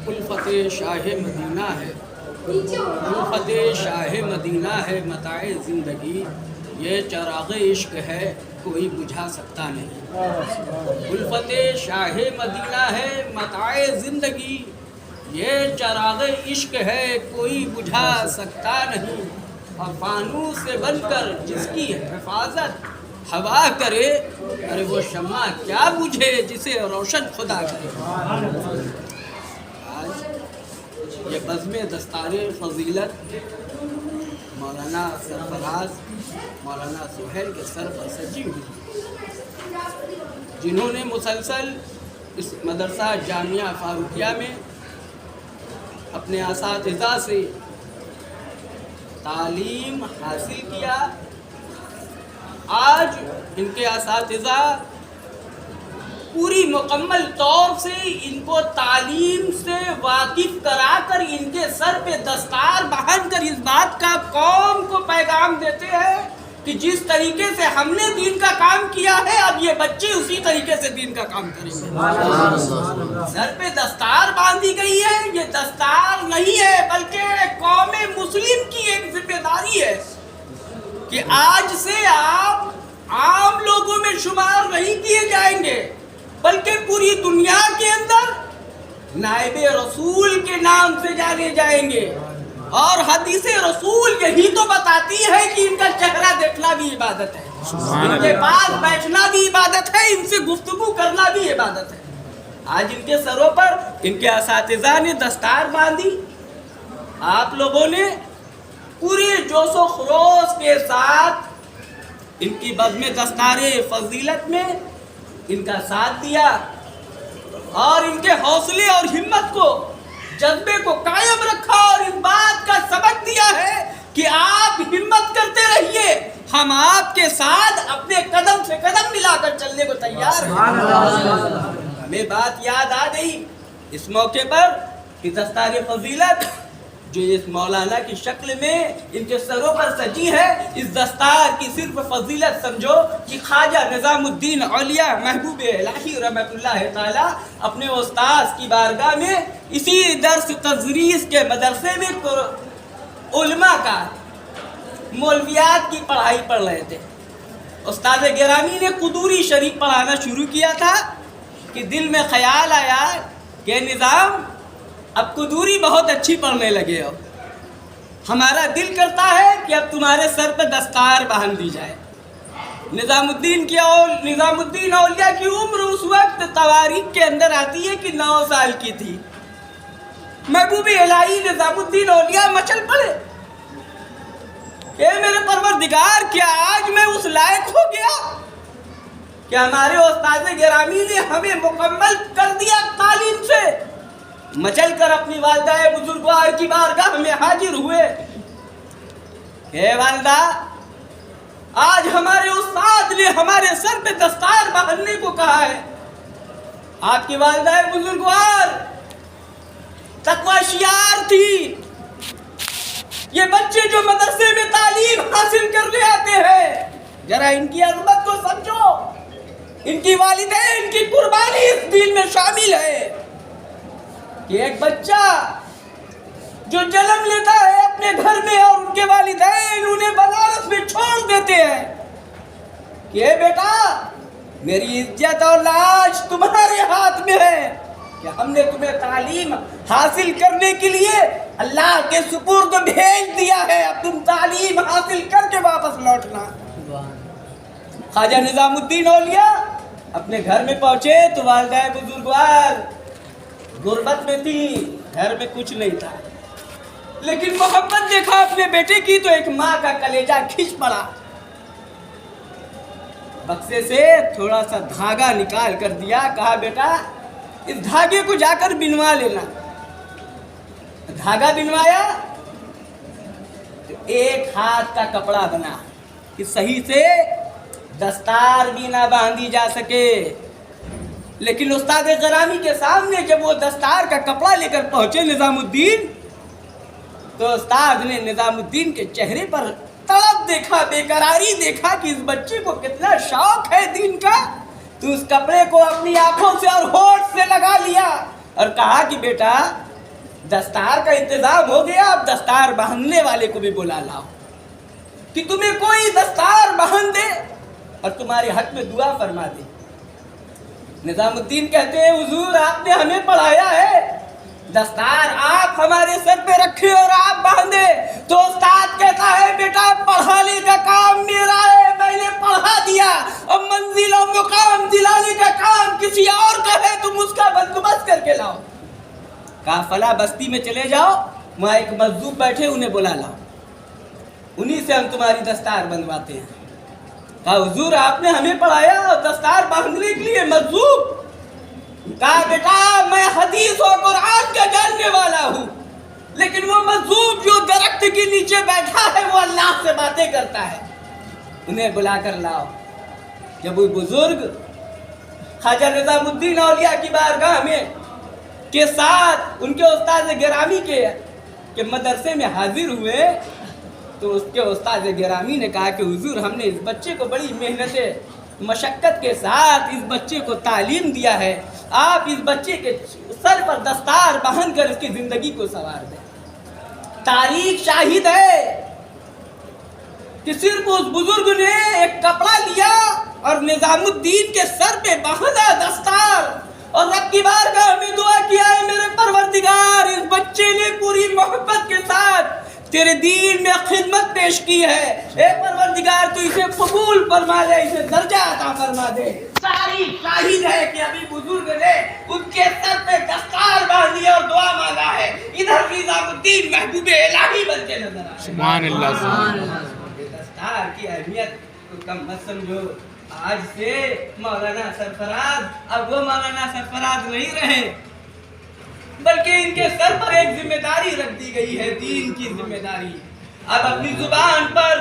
الفت شاہ مدینہ ہے، الفت شاہ مدینہ ہے متاع زندگی، یہ چراغ عشق ہے کوئی بجھا سکتا نہیں۔ الفت شاہ مدینہ ہے متاع زندگی، یہ چراغ عشق ہے کوئی بجھا سکتا نہیں۔ اور فانوس سے بن کر جس کی حفاظت ہوا کرے، ارے وہ شمع کیا بجھے جسے روشن خدا کرے۔ آج یہ بزم دستار فضیلت مولانا سرفراز مولانا سہیل کے سر پر سجی ہوئی، جنہوں نے مسلسل اس مدرسہ جامعہ فاروقیہ میں اپنے اساتذہ سے تعلیم حاصل کیا۔ آج ان کے اساتذہ پوری مکمل طور سے ان کو تعلیم سے واقف کرا کر ان کے سر پہ دستار باندھ کر اس بات کا قوم کو پیغام دیتے ہیں کہ جس طریقے سے ہم نے دین کا کام کیا ہے، اب یہ بچے اسی طریقے سے دین کا کام کریں گے۔ سر پہ دستار باندھی گئی ہے، یہ دستار نہیں ہے بلکہ قوم مسلم کی ایک ذمہ داری ہے کہ آج سے آپ عام لوگوں میں شمار نہیں کیے جائیں گے، بلکہ پوری دنیا کے اندر نائب رسول کے نام سے جانے جائیں گے۔ اور حدیث رسول یہی تو بتاتی ہے کہ ان کا چہرہ دیکھنا بھی عبادت ہے، ان کے پاس بیٹھنا بھی عبادت ہے، ان سے گفتگو کرنا بھی عبادت ہے۔ آج ان کے سروں پر ان کے اساتذہ نے دستار باندھی، آپ لوگوں نے پورے جوش و خروش کے ساتھ ان کی بزم دستار فضیلت میں ان کا ساتھ دیا اور ان کے حوصلے اور ہمت کو، جذبے کو قائم رکھا اور اس بات کا سبق دیا ہے کہ آپ ہمت کرتے رہیے، ہم آپ کے ساتھ اپنے قدم سے قدم ملا کر چلنے کو تیار ہیں۔ ہمیں بات یاد آ گئی اس موقع پر کہ دستار فضیلت جو اس مولانا کی شکل میں ان کے سروں پر سجی ہے، اس دستار کی صرف فضیلت سمجھو کہ خواجہ نظام الدین اولیاء محبوب الہی رحمۃ اللہ تعالی اپنے استاذ کی بارگاہ میں اسی درس تدریس کے مدرسے میں علماء کا مولویات کی پڑھائی پڑھ رہے تھے۔ استاد گرامی نے قدوری شریف پڑھانا شروع کیا تھا کہ دل میں خیال آیا کہ نظام اب قدوری بہت اچھی پڑھنے لگے ہو، ہمارا دل کرتا ہے کہ اب تمہارے سر پہ دستار باندھ دی جائے۔ نظام الدین اولیاء کی عمر اس وقت تواریخ کے اندر آتی ہے کہ 9 سال کی تھی۔ محبوب الہی نظام الدین اولیاء مچل پڑے، اے میرے پروردگار، کیا آج میں اس لائق ہو گیا کہ ہمارے استاد گرامی نے ہمیں مکمل کر دیا تعلیم سے؟ مچل کر اپنی والدہ بزرگوار کی بارگاہ میں حاضر ہوئے۔ اے والدہ، آج ہمارے استاد نے ہمارے سر پہ دستار باندھنے کو کہا ہے۔ آپ کی والدہ بزرگوار تقوی شیار تھی۔ یہ بچے جو مدرسے میں تعلیم حاصل کرنے آتے ہیں، ذرا ان کی عظمت کو سمجھو، ان کی والدین کی قربانی اس دین میں شامل ہے کہ ایک بچہ جو جنم لیتا ہے اپنے گھر میں اور ان کے والدین انہیں بنارس میں چھوڑ دیتے ہیں کہ اے بیٹا، میری عزت اور لاج تمہارے ہاتھ میں ہے کہ ہم نے تمہیں تعلیم حاصل کرنے کے لیے اللہ کے سپرد بھیج دیا ہے، اب تم تعلیم حاصل کر کے واپس لوٹنا۔ خواجہ نظام الدین اولیاء اپنے گھر میں پہنچے تو والدہ بزرگوار غربت میں تھی، گھر میں کچھ نہیں تھا، لیکن محبت دیکھا اپنے بیٹے کی تو ایک ماں کا کلیجہ کھنچ پڑا۔ بکسے سے تھوڑا سا دھاگا نکال کر دیا، کہا بیٹا اس دھاگے کو جا کر بنوا لینا۔ دھاگا بنوایا تو ایک ہاتھ کا کپڑا بنا کہ صحیح سے دستار بھی نہ باندھی جا سکے۔ لیکن استاد گرامی کے سامنے جب وہ دستار کا کپڑا لے کر پہنچے نظام الدین، تو استاد نے نظام الدین کے چہرے پر تڑپ دیکھا، بے قراری دیکھا کہ اس بچے کو کتنا شوق ہے دین کا، تو اس کپڑے کو اپنی آنکھوں سے اور ہونٹ سے لگا لیا اور کہا کہ بیٹا دستار کا انتظام ہو گیا، اب دستار باندھنے والے کو بھی بلا لاؤ کہ تمہیں کوئی دستار باندھ دے اور تمہارے حق میں دعا فرما دے۔ نظام الدین کہتے ہیں حضور آپ نے ہمیں پڑھایا ہے، دستار آپ ہمارے سر پہ رکھے اور آپ باندھے، تو استاد کہتا ہے بیٹا پڑھانے کا کام میرا ہے، میں نے پڑھا دیا، اب منزل اور مقام دلانے کا کام کسی اور کا ہے، تم اس کا بندوبست کر کے لاؤ۔ کہا فلاں بستی میں چلے جاؤ، وہاں ایک مجذوب بیٹھے انہیں بلا لاؤ، انہی سے ہم تمہاری دستار بنواتے ہیں۔ کہا حضور آپ نے ہمیں پڑھایا دستار باندھنے کے لیے مجذوب؟ کہا بیٹا میں حدیث و قرآن کا جاننے والا ہوں، لیکن وہ مجذوب جو درخت کے نیچے بیٹھا ہے وہ اللہ سے باتیں کرتا ہے، انہیں بلا کر لاؤ۔ جب وہ بزرگ خواجہ نظام الدین اولیاء کی بارگاہ میں کے ساتھ ان کے استاد گرامی کے مدرسے میں حاضر ہوئے تو اس کے استاد گرامی نے کہا کہ حضور ہم نے اس بچے کو بڑی محنت مشقت کے ساتھ اس بچے کو تعلیم دیا ہے، آپ اس بچے کے سر پر دستار باندھ کر اس کی زندگی کو سنوار دیں۔ تاریخ شاہد ہے کہ صرف اس بزرگ نے ایک کپڑا لیا اور نظام الدین کے سر پہ باندھا دستار، اور رب کی بارگاہ میں دعا کیا ہے میرے پروردگار اس بچے نے پوری محبت کے ساتھ تیرے دین میں خدمت پیش کی ہے، اے پروردگار تو اسے قبول فرما دے، اسے درجہ عطا فرما دے۔ تاریخ شاہد ہے کہ ابھی بزرگ نے ان کے سر پہ دستار باندھی اور دعا مانگا ہے، ادھر نظام الدین محبوب الہی بن کے نظر آئے۔ سبحان اللہ، سبحان اللہ۔ دستار کی اہمیت کو کم مت سمجھو۔ آج سے مولانا سرفراز اب وہ مولانا سرفراز نہیں رہے، بلکہ ان کے سر پر ایک ذمہ داری رکھ دی گئی ہے، دین کی ذمہ داری۔ اب اپنی زبان پر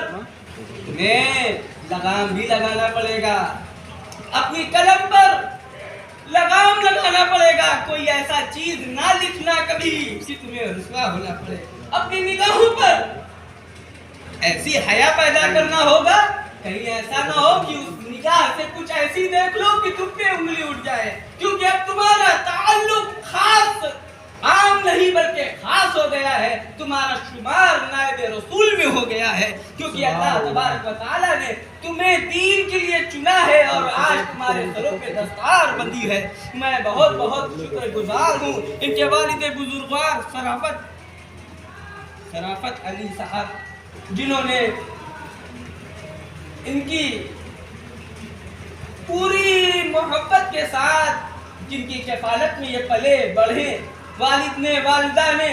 تمہیں لگام بھی لگانا پڑے گا، اپنی قلم پر لگام لگانا پڑے گا، کوئی ایسا چیز نہ لکھنا کبھی کہ تمہیں رسوا ہونا پڑے۔ اپنی نگاہوں پر ایسی حیا پیدا کرنا ہوگا کہیں ایسا نہ ہو کہ اس نگاہ سے کچھ ایسی دیکھ لو کہ تم پہ انگلی اٹھ جائے، کیونکہ اب تمہارا تعلق خاص عام نہیں بلکہ خاص ہو گیا ہے، تمہارا شمار نائب رسول میں ہو گیا ہے، کیونکہ اللہ تبارک و تعالیٰ نے تمہیں دین کے لیے چنا ہے اور آج تمہارے سروں پہ دستار بندی ہے۔ میں بہت بہت شکر گزار ہوں ان کے والد بزرگوار شرافت علی صاحب، جنہوں نے ان کی پوری محبت کے ساتھ جن کی کفالت میں یہ پلے بڑھے، والد نے والدہ نے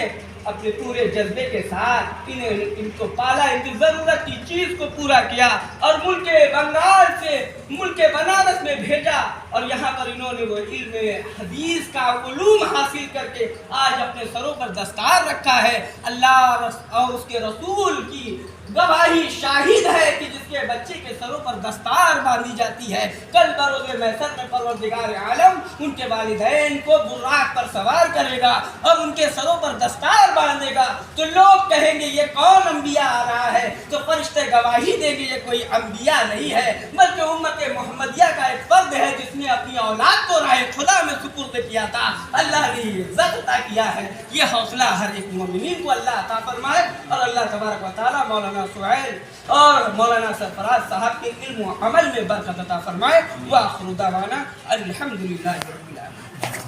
اپنے پورے جذبے کے ساتھ ان کو پالا، ان کی ضرورت کی چیز کو پورا کیا اور ملک بنگال سے ملک بنارس میں بھیجا، اور یہاں پر انہوں نے وہ علم حدیث کا علوم حاصل کر کے آج اپنے سروں پر دستار رکھا ہے۔ اللہ اور اس کے رسول کی گواہی شاہد ہے کہ جس کے بچے کے سروں پر دستار باندھی جاتی ہے، کل بروز محشر میں پروردگار عالم ان کے والدین کو براق پر سوار کرے گا اور ان کے سروں پر دستار باندھے گا، تو لوگ کہیں گے یہ کون انبیاء آ رہا ہے، تو فرشتے گواہی دیں گے یہ کوئی انبیاء نہیں ہے بلکہ امت محمدیہ کا ایک فرد ہے جس نے اپنی اولاد کو راہ خدا میں سپرد کیا تھا، اللہ نے عزت عطا کیا ہے۔ یہ حوصلہ ہر ایک مومنین کو اللہ عطا فرمائے، اور اللہ تبارک و تعالیٰ مولانا سہیل اور مولانا سرفراز صاحب کے علم و عمل میں برکت عطا فرمائے۔ وآخر دعوانا الحمدللہ رب العالمین۔